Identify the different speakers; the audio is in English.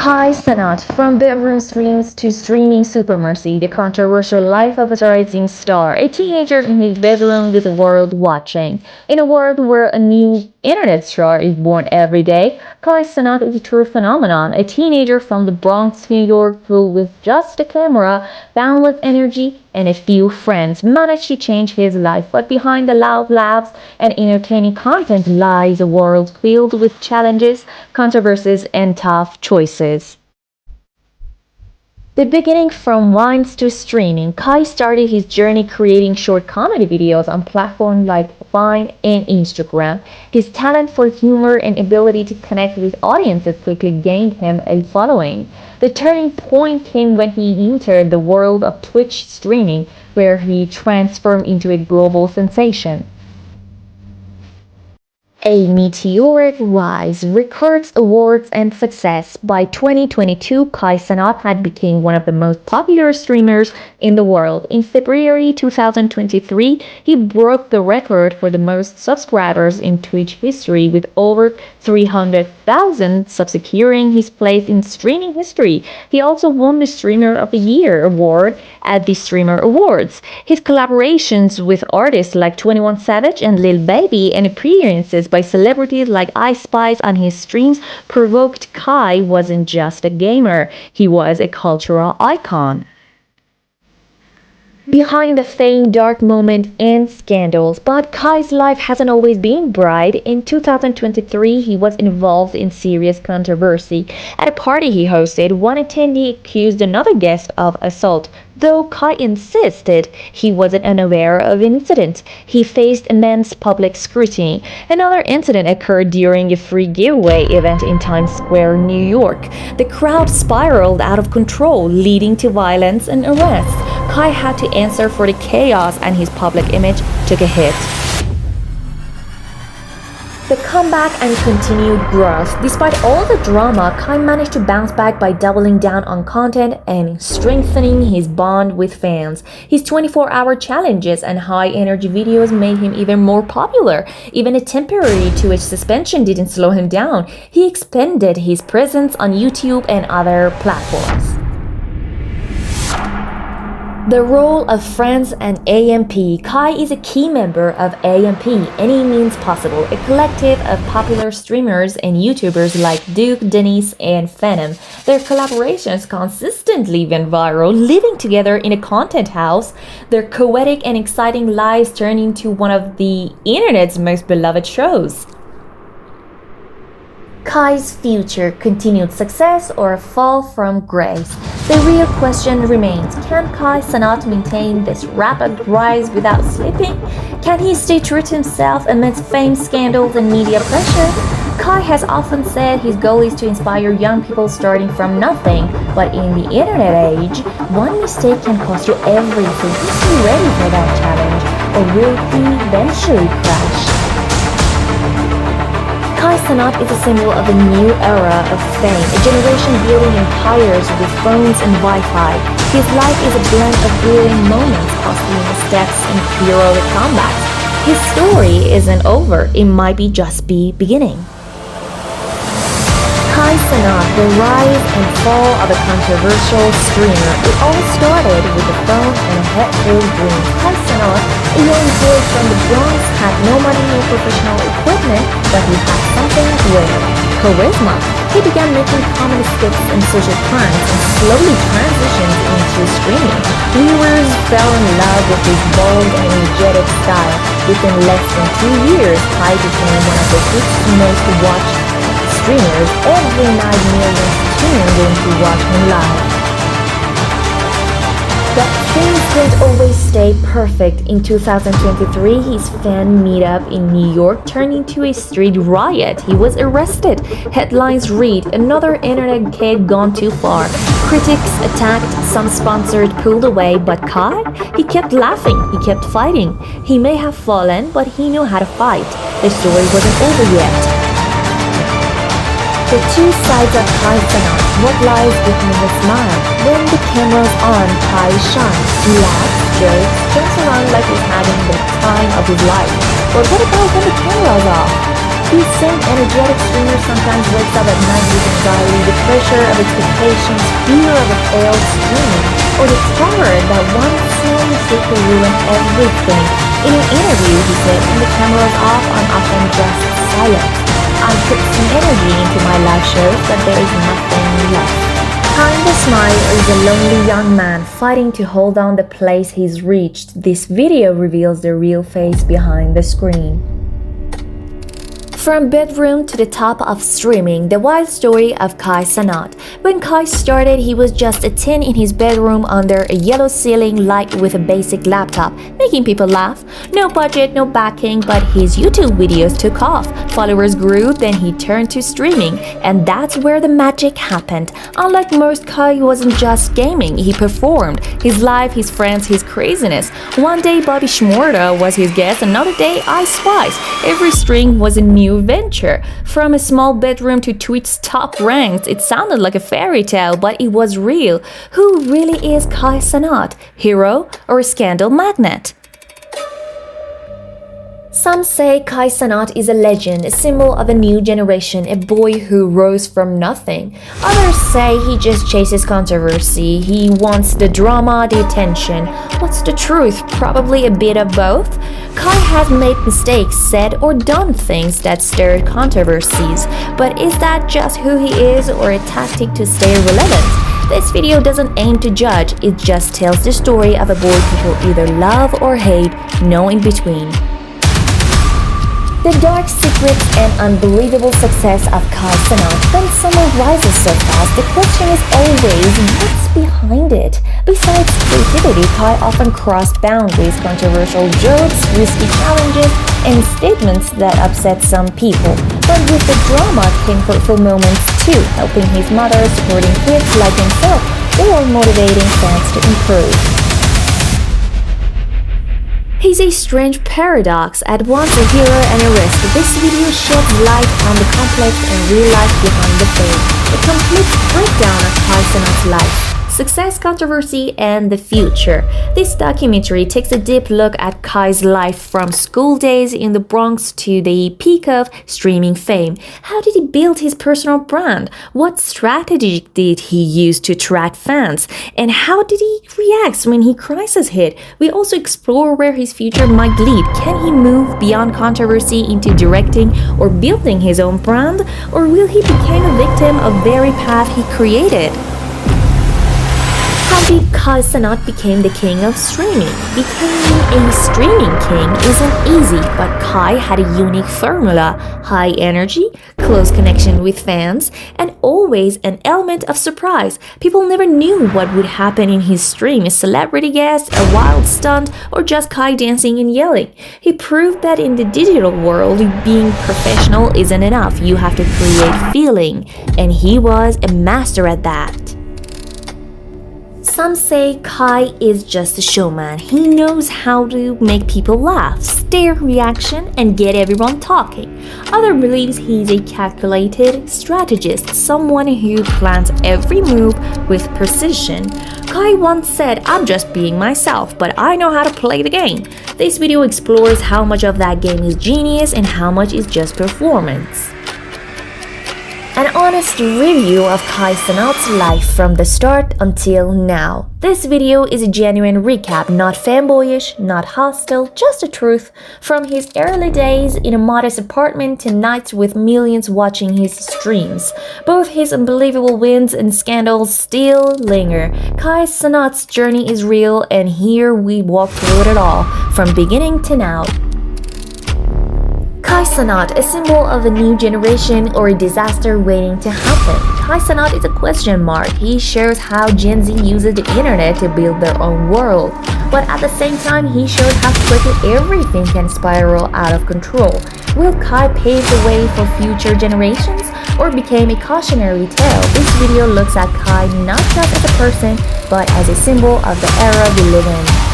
Speaker 1: Kai Cenat, from bedroom streams to streaming supremacy, the controversial life of a rising star, a teenager in his bedroom with the world watching. In a world where a new internet star is born every day, Kai Cenat is a true phenomenon, a teenager from the Bronx, New York, who with just a camera, boundless energy, and a few friends managed to change his life. But behind the loud laughs and entertaining content lies a world filled with challenges, controversies, and tough choices. The beginning from Vines to streaming, Kai started his journey creating short comedy videos on platforms like Vine and Instagram. His talent for humor and ability to connect with audiences quickly gained him a following. The turning point came when he entered the world of Twitch streaming, where he transformed into a global sensation. A meteoric rise, records, awards, and success. By 2022, Kai Cenat had become one of the most popular streamers in the world. In February 2023, he broke the record for the most subscribers in Twitch history with over 300,000, securing his place in streaming history. He also won the Streamer of the Year award at the Streamer Awards. His collaborations with artists like 21 Savage and Lil Baby and appearances by celebrities like Ice Spice on his streams provoked Kai wasn't just a gamer, he was a cultural icon. Behind the fame, dark moments, and scandals, but Kai's life hasn't always been bright. In 2023, he was involved in serious controversy. At a party he hosted, one attendee accused another guest of assault. Though Kai insisted he wasn't unaware of the incident, he faced immense public scrutiny. Another incident occurred during a free giveaway event in Times Square, New York. The crowd spiraled out of control, leading to violence and arrests. Kai had to answer for the chaos and his public image took a hit. The comeback and continued growth. Despite all the drama, Kai managed to bounce back by doubling down on content and strengthening his bond with fans. His 24-hour challenges and high-energy videos made him even more popular. Even a temporary Twitch suspension didn't slow him down. He expanded his presence on YouTube and other platforms. The role of Friends and AMP. Kai is a key member of AMP, Any Means Possible, a collective of popular streamers and YouTubers like Duke, Denise, and Phantom. Their collaborations consistently went viral, living together in a content house. Their poetic and exciting lives turned into one of the internet's most beloved shows. Kai's future, continued success or a fall from grace? The real question remains, can Kai Cenat maintain this rapid rise without slipping? Can he stay true to himself amidst fame, scandals, and media pressure? Kai has often said his goal is to inspire young people starting from nothing, but in the internet age, one mistake can cost you everything. Is he ready for that challenge, or will he eventually crash? Kai Cenat is a symbol of a new era of fame, a generation building empires with phones and Wi-Fi. His life is a blend of brilliant moments, costly missteps, and heroic comebacks. His story isn't over, it might just be beginning. Kai Cenat, the rise and fall of a controversial streamer. It all started with a phone and a head full of dreams. Kai Cenat, a young boy from the Bronx, had no money or professional equipment, but he had something rare: charisma. He began making comedy skits and social pranks and slowly transitioned into streaming. Viewers fell in love with his bold and energetic style. Within less than 2 years, Kai became one of the group's most watched streamers. Every night millions tuned in to watch him live. But things didn't always stay perfect. In 2023, his fan meetup in New York turned into a street riot. He was arrested. Headlines read, "Another internet kid gone too far." Critics attacked, some sponsored pulled away, but Kai? He kept laughing, he kept fighting. He may have fallen, but he knew how to fight. The story wasn't over yet. The two sides of Kai Cenat. What lies behind the smile? When the camera's on, Kai shines. He laughs, jokes, jumps around like he's having the time of his life. But what about when the camera's off? This same energetic streamer sometimes wakes up at night with anxiety, the pressure of expectations, fear of a failed stream, or the terror that one small mistake will ruin everything. In an interview, he said, "When the camera's off, I'm often just silent. I put some energy into my live shows, but there is nothing left." Kinda Smile is a lonely young man fighting to hold on the place he's reached. This video reveals the real face behind the screen. From bedroom to the top of streaming, the wild story of Kai Cenat. When Kai started, he was just a teen in his bedroom under a yellow ceiling light with a basic laptop, making people laugh. No budget, no backing, but his YouTube videos took off. Followers grew, then he turned to streaming, and that's where the magic happened. Unlike most, Kai wasn't just gaming, he performed. His life, his friends, his craziness. One day Bobby Shmurda was his guest, another day Ice Spice. Every stream was a new venture. From a small bedroom to Twitch's top ranked, it sounded like a fairy tale, but it was real. Who really is Kai Cenat? Hero or a scandal magnet? Some say Kai Cenat is a legend, a symbol of a new generation, a boy who rose from nothing. Others say he just chases controversy, he wants the drama, the attention. What's the truth? Probably a bit of both. Kai has made mistakes, said or done things that stirred controversies. But is that just who he is or a tactic to stay relevant? This video doesn't aim to judge, it just tells the story of a boy people either love or hate, no in between. The dark secrets and unbelievable success of Kai Cenat. When someone rises so fast, the question is always, what's behind it? Besides creativity, Kai often crossed boundaries, controversial jokes, risky challenges, and statements that upset some people. But with the drama came hurtful moments too, helping his mother, supporting kids like himself, or motivating fans to improve. He's a strange paradox, at once a hero and a risk. This video sheds light on the complex and real life behind the fame, a complete breakdown of Kai Cenat's life, success, controversy, and the future. This documentary takes a deep look at Kai's life from school days in the Bronx to the peak of streaming fame. How did he build his personal brand? What strategy did he use to attract fans? And how did he react when his crisis hit? We also explore where his future might lead. Can he move beyond controversy into directing or building his own brand? Or will he become a victim of the very path he created? How did Kai Cenat become the king of streaming? Becoming a streaming king isn't easy, but Kai had a unique formula: high energy, close connection with fans, and always an element of surprise. People never knew what would happen in his stream: a celebrity guest, a wild stunt, or just Kai dancing and yelling. He proved that in the digital world, being professional isn't enough. You have to create feeling, and he was a master at that. Some say Kai is just a showman. He knows how to make people laugh, stir reaction, and get everyone talking. Others believe he's a calculated strategist, someone who plans every move with precision. Kai once said, "I'm just being myself, but I know how to play the game." This video explores how much of that game is genius and how much is just performance. An honest review of Kai Cenat's life from the start until now. This video is a genuine recap, not fanboyish, not hostile, just the truth. From his early days in a modest apartment to nights with millions watching his streams. Both his unbelievable wins and scandals still linger. Kai Cenat's journey is real, and here we walk through it all, from beginning to now. Kai Cenat, a symbol of a new generation or a disaster waiting to happen. Kai Cenat is a question mark. He shows how Gen Z uses the internet to build their own world. But at the same time, he showed how quickly everything can spiral out of control. Will Kai pave the way for future generations or become a cautionary tale? This video looks at Kai not just as a person, but as a symbol of the era we live in.